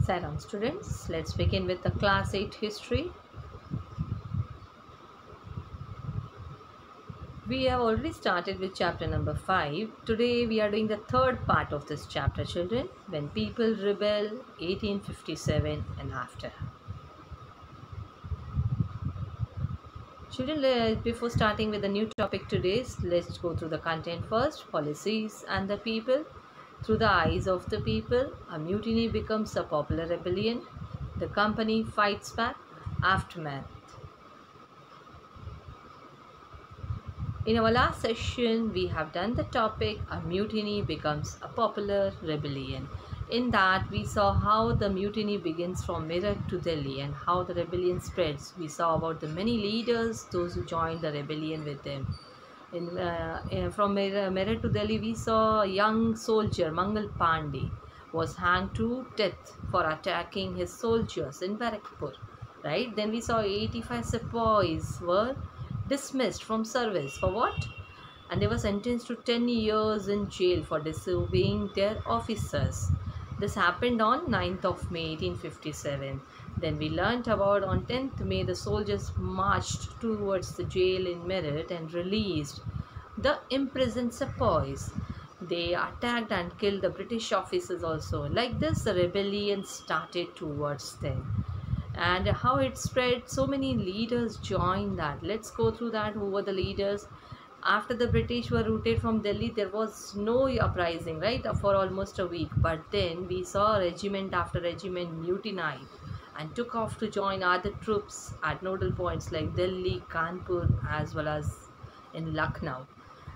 Salam students, let's begin with the class 8 history. We have already started with chapter number 5. Today we are doing the third part of this chapter, children, when people rebel 1857 and after. Children, before starting with the new topic today, let's go through the content first. Policies and the people. Through the eyes of the people, a mutiny becomes a popular rebellion. The company fights back. Aftermath. In our last session, we have done the topic a mutiny becomes a popular rebellion. In that, we saw how the mutiny begins from Meerut to Delhi and how the rebellion spreads. We saw about the many leaders, those who joined the rebellion with them. From Meerut to Delhi, we saw a young soldier, Mangal Pandey, was hanged to death for attacking his soldiers in Barakpur. Right? Then we saw 85 sepoys were dismissed from service for what? And they were sentenced to 10 years in jail for disobeying their officers. This happened on 9th of May 1857. Then we learnt about on 10th May the soldiers marched towards the jail in Meerut and released the imprisoned sepoys. They attacked and killed the British officers also. Like this, the rebellion started towards them. And how it spread, so many leaders joined that. Let's go through that. Who were the leaders? After the British were routed from Delhi, there was no uprising, right, for almost a week. But then we saw regiment after regiment mutinied and took off to join other troops at nodal points like Delhi, Kanpur, as well as in Lucknow.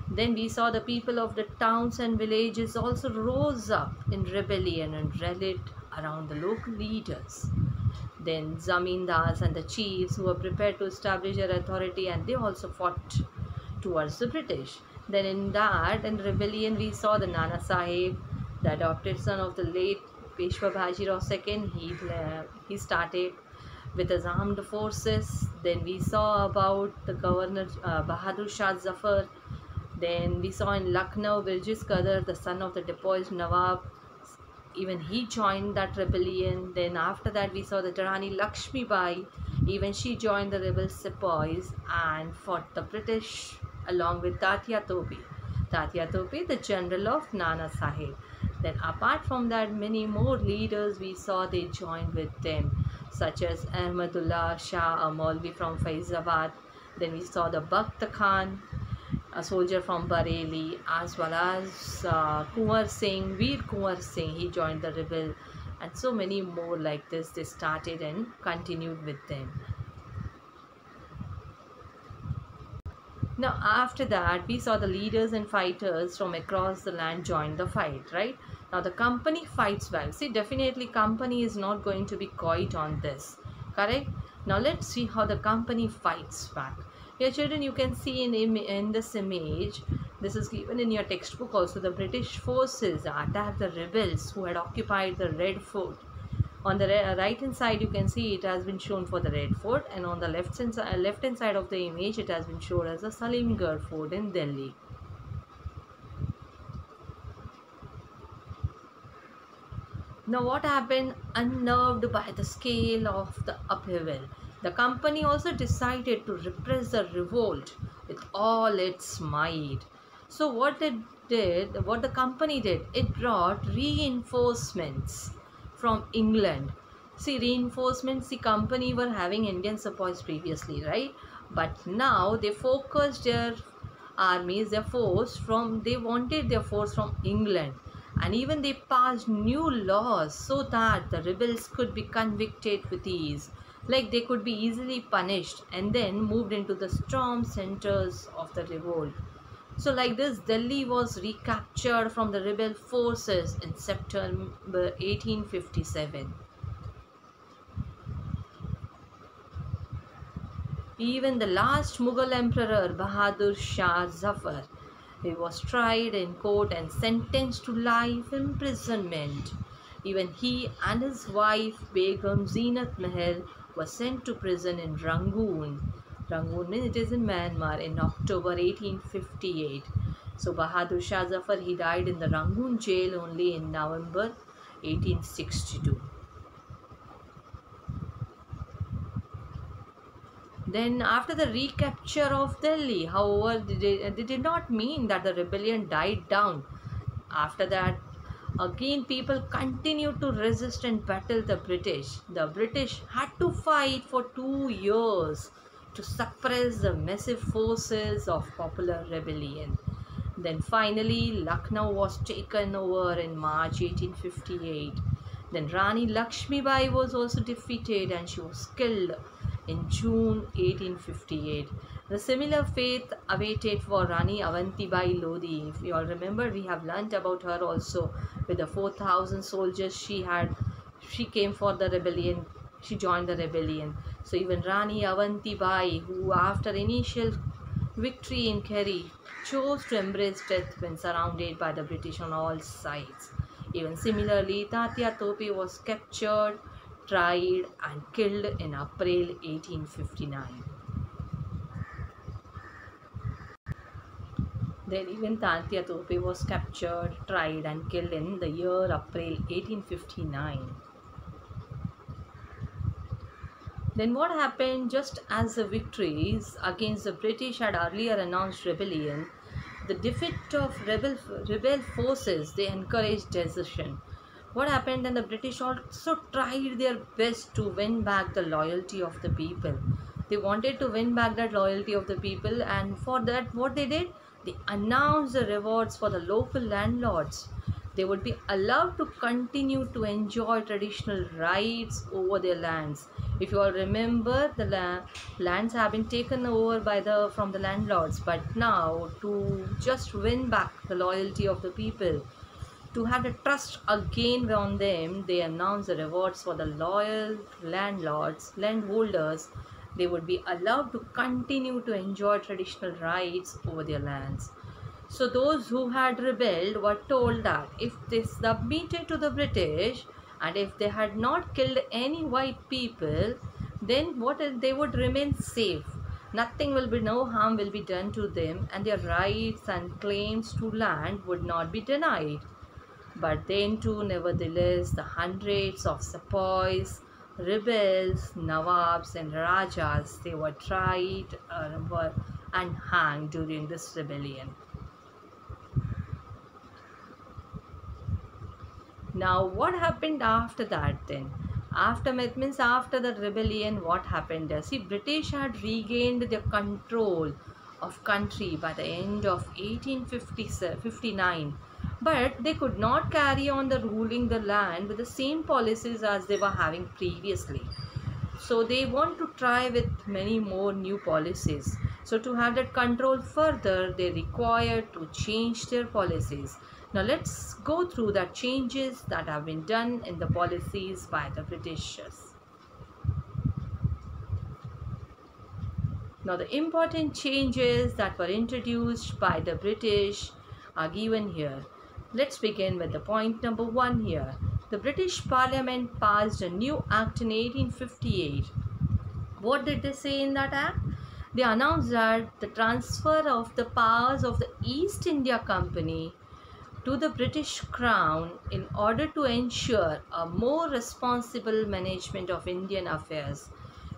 Then we saw the people of the towns and villages also rose up in rebellion and rallied around the local leaders. Then zamindars and the chiefs who were prepared to establish their authority, and they also fought towards the British. Then in rebellion we saw the Nana Sahib, the adopted son of the late Peshwa Bajirao II. He started with his armed forces. Then we saw about the governor Bahadur Shah Zafar. Then we saw in Lucknow Birjis Qadar, the son of the deposed Nawab. Even he joined that rebellion. Then after that we saw the Rani Lakshmi Bai. Even she joined the rebel sepoys and fought the British along with Tatya Tope. Tatya Tope, the general of Nana Sahib. Then apart from that, many more leaders we saw they joined with them, such as Ahmadullah Shah, a Maulvi from Faizabad. Then we saw the Bakht Khan, a soldier from Bareilly, as well as Kunwar Singh, Veer Kunwar Singh, he joined the rebel, and so many more like this. They started and continued with them. Now after that, we saw the leaders and fighters from across the land join the fight, right? Now the company fights back. See, definitely company is not going to be quiet on this, correct? Now let's see how the company fights back. Here children, you can see in this image, this is given in your textbook also, the British forces attacked the rebels who had occupied the Red Fort. On the right hand side you can see it has been shown for the Red Fort, and on the left hand side of the image it has been shown as the Salimgarh Fort in Delhi. Now what happened? Unnerved by the scale of the upheaval, the company also decided to repress the revolt with all its might. So what the company did, it brought reinforcements from England. See, reinforcements, the company were having Indian sepoys previously, right? But now they focused their armies, their force from, they wanted their force from England. And even they passed new laws so that the rebels could be convicted with ease. Like they could be easily punished and then moved into the storm centers of the revolt. So like this, Delhi was recaptured from the rebel forces in September 1857. Even the last Mughal emperor Bahadur Shah Zafar, he was tried in court and sentenced to life imprisonment. Even he and his wife Begum Zeenat Mahal were sent to prison in Rangoon. Rangoon means it is in Myanmar in October 1858. So Bahadur Shah Zafar, he died in the Rangoon jail only in November 1862. Then after the recapture of Delhi, however, they did not mean that the rebellion died down. After that, again people continued to resist and battle the British. The British had to fight for 2 years to suppress the massive forces of popular rebellion. Then finally Lucknow was taken over in March 1858. Then Rani Lakshmi Bai was also defeated and she was killed in June 1858. The similar fate awaited for Rani Avanti Bai Lodi. If you all remember, we have learnt about her also. With the 4,000 soldiers she came for the rebellion. She joined the rebellion. So even Rani Avanti Bai, who after initial victory in Kerry, chose to embrace death when surrounded by the British on all sides. Even similarly, Tatya Tope was captured, tried and killed in April 1859. Then even Tatya Tope was captured, tried and killed in the year April 1859. Then what happened? Just as the victories against the British had earlier announced rebellion, the defeat of rebel forces, they encouraged desertion. What happened then? The British also tried their best to win back the loyalty of the people. They wanted to win back that loyalty of the people, and for that what they did? They announced the rewards for the local landlords. They would be allowed to continue to enjoy traditional rights over their lands. If you all remember, the lands have been taken over from the landlords, but now to just win back the loyalty of the people, to have the trust again on them, they announced the rewards for the loyal landholders. They would be allowed to continue to enjoy traditional rights over their lands. So those who had rebelled were told that if they submitted to the British and if they had not killed any white people, then they would remain safe. No harm will be done to them, and their rights and claims to land would not be denied. But then too, nevertheless, the hundreds of sepoys, rebels, nawabs and rajas, they were tried and hanged during this rebellion. Now what happened after that then? Aftermath means after the rebellion, what happened there? See, British had regained their control of country by the end of 1859. But they could not carry on ruling the land with the same policies as they were having previously. So they want to try with many more new policies. So to have that control further, they required to change their policies. Now let's go through the changes that have been done in the policies by the Britishers. Now the important changes that were introduced by the British are given here. Let's begin with the point number 1 here. The British Parliament passed a new act in 1858. What did they say in that act? They announced that the transfer of the powers of the East India Company to the British Crown in order to ensure a more responsible management of Indian affairs.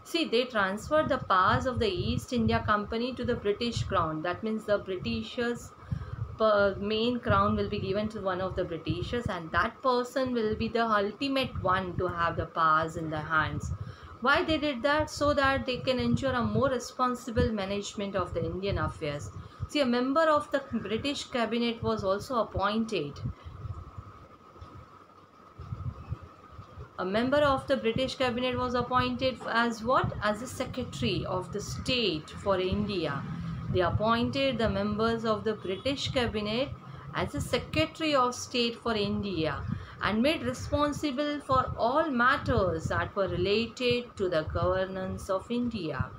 See, they transferred the powers of the East India Company to the British Crown. That means the Britishers' main crown will be given to one of the Britishers, and that person will be the ultimate one to have the powers in their hands. Why they did that? So that they can ensure a more responsible management of the Indian affairs. See, a member of the British cabinet was also appointed. A member of the British cabinet was appointed as what? As the Secretary of the State for India. They appointed the members of the British cabinet as the Secretary of State for India and made responsible for all matters that were related to the governance of India.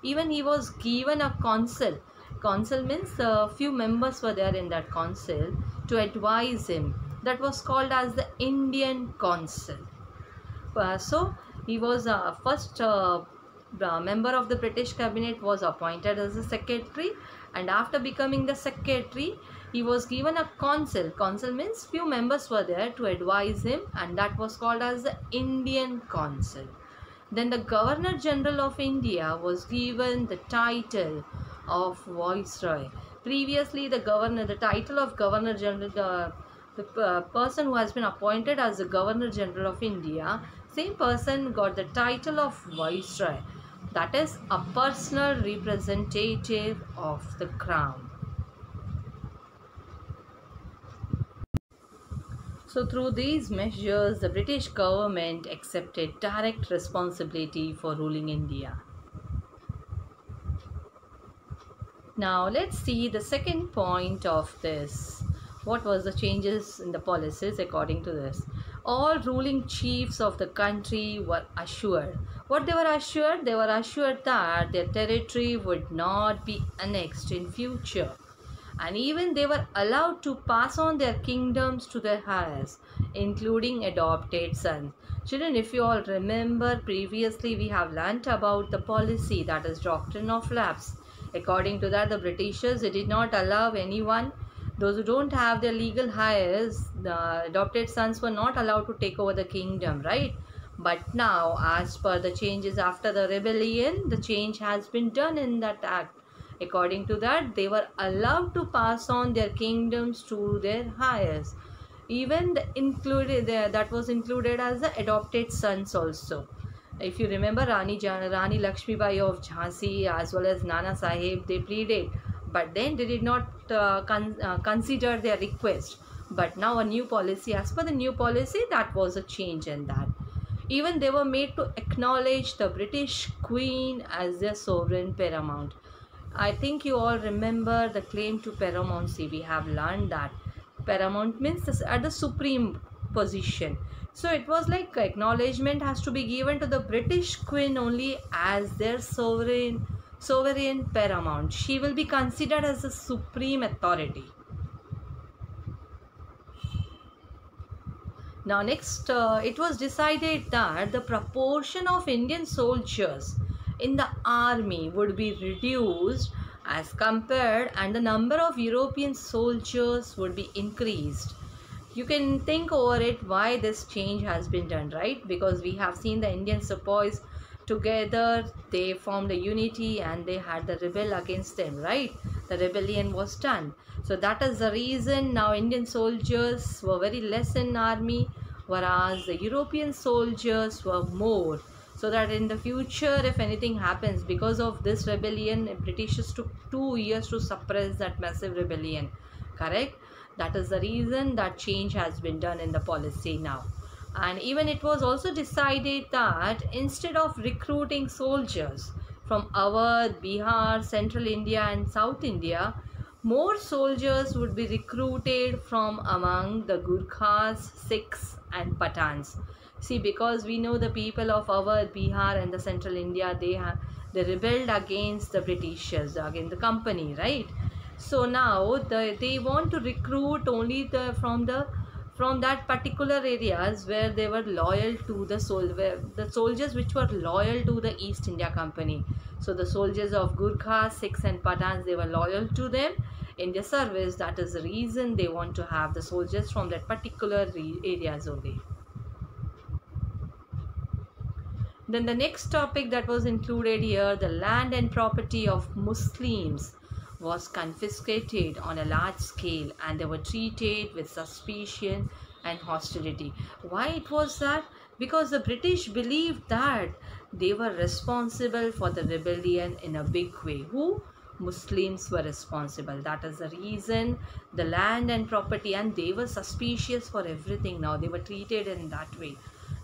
Even he was given a council. Council means a few members were there in that council to advise him. That was called as the Indian Council. So he was first member of the British cabinet was appointed as a secretary, and after becoming the secretary, he was given a council. Council means few members were there to advise him, and that was called as the Indian Council. Then the Governor General of India was given the title of Viceroy. Previously, the title of Governor General, the person who has been appointed as the Governor General of India, same person got the title of Viceroy. That is a personal representative of the Crown. So through these measures, the British government accepted direct responsibility for ruling India. Now let's see the second point of this. What was the changes in the policies according to this? All ruling chiefs of the country were assured. What they were assured? They were assured that their territory would not be annexed in future. And even they were allowed to pass on their kingdoms to their heirs, including adopted sons. Children, if you all remember, previously we have learnt about the policy, that is doctrine of lapse. According to that, the Britishers, they did not allow anyone, those who don't have their legal heirs, the adopted sons were not allowed to take over the kingdom, right? But now, as per the changes after the rebellion, the change has been done in that act. According to that, they were allowed to pass on their kingdoms to their heirs. Even that was included as the adopted sons also. If you remember, Rani Lakshmi Bai of Jhansi as well as Nana Sahib, they pleaded, but then they did not consider their request. But now a new policy, as per the new policy, that was a change in that. Even they were made to acknowledge the British Queen as their sovereign paramount. I think you all remember the claim to paramountcy. We have learned that paramount means at the supreme position. So it was like acknowledgement has to be given to the British Queen only as their sovereign paramount. She will be considered as the supreme authority. Now next, it was decided that the proportion of Indian soldiers in the army would be reduced as compared, and the number of European soldiers would be increased. You can think over it why this change has been done, right? Because we have seen the Indian sepoys together, they formed a unity and they had the rebel against them, right? The rebellion was done. So that is the reason now Indian soldiers were very less in army, whereas the European soldiers were more. So that in the future, if anything happens, because of this rebellion, Britishers took 2 years to suppress that massive rebellion, correct? That is the reason that change has been done in the policy now. And even it was also decided that instead of recruiting soldiers from Awadh, Bihar, Central India and South India, more soldiers would be recruited from among the Gurkhas, Sikhs and Pathans. See, because we know the people of Awadh, Bihar and the Central India, they rebelled against the Britishers, against the company, right? So now they want to recruit only from that particular areas where they were loyal to the soldiers which were loyal to the East India Company. So the soldiers of Gurkhas, Sikhs and Pathans, they were loyal to them in their service. That is the reason they want to have the soldiers from that particular areas only. Then the next topic that was included here, the land and property of Muslims was confiscated on a large scale and they were treated with suspicion and hostility. Why it was that? Because the British believed that they were responsible for the rebellion in a big way. Who? Muslims were responsible. That is the reason the land and property, and they were suspicious for everything now. They were treated in that way.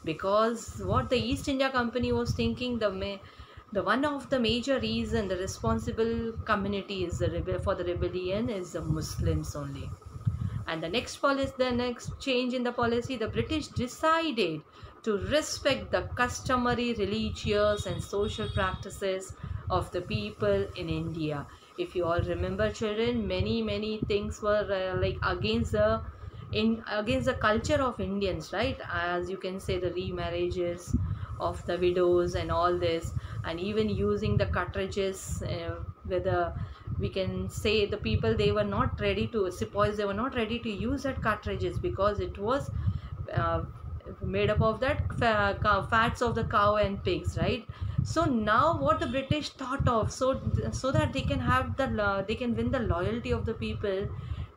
Because what the East India Company was thinking, the one of the major reason the responsible community is for the rebellion is the Muslims only. And the next change in the policy, the British decided to respect the customary religious and social practices of the people in India. If you all remember, children, many things were like against the culture of Indians, right? As you can say, the remarriages of the widows and all this, and even using the cartridges whether we can say the people, they were not ready to, sepoys, they were not ready to use that cartridges because it was made up of that fats of the cow and pigs, right? So now what the British thought of, so that they can have they can win the loyalty of the people,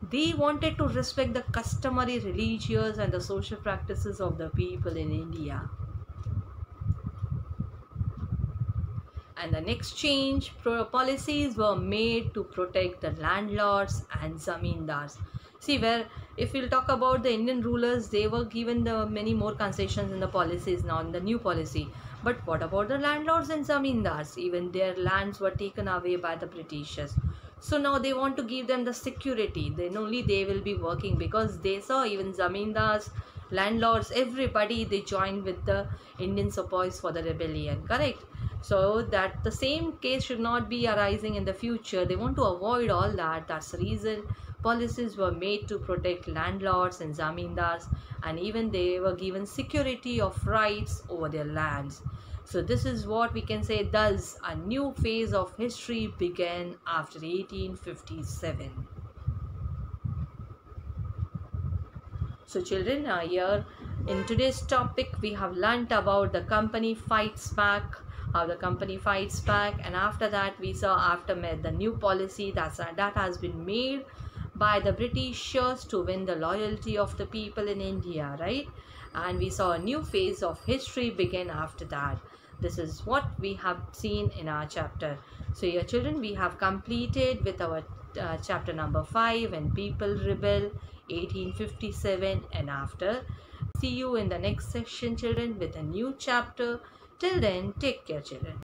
they wanted to respect the customary, religious and the social practices of the people in India. And the next change, policies were made to protect the landlords and zamindars. See, where if we'll talk about the Indian rulers, they were given the many more concessions in the policies now in the new policy. But what about the landlords and zamindars? Even their lands were taken away by the Britishers. So now they want to give them the security. Then only they will be working, because they saw even zamindars, landlords, everybody, they joined with the Indian sepoys for the rebellion, correct? So that the same case should not be arising in the future. They want to avoid all that. That's the reason policies were made to protect landlords and zamindars, and even they were given security of rights over their lands. So this is what we can say. Thus, a new phase of history began after 1857. So children, here in today's topic we have learnt about the company fights back, how the company fights back, and after that we saw aftermath, the new policy that has been made by the Britishers to win the loyalty of the people in India, right? And we saw a new phase of history begin after that. This is what we have seen in our chapter. So here children, we have completed with our chapter number 5, and people rebel 1857 and after. See you in the next section children with a new chapter. Till then, take care children.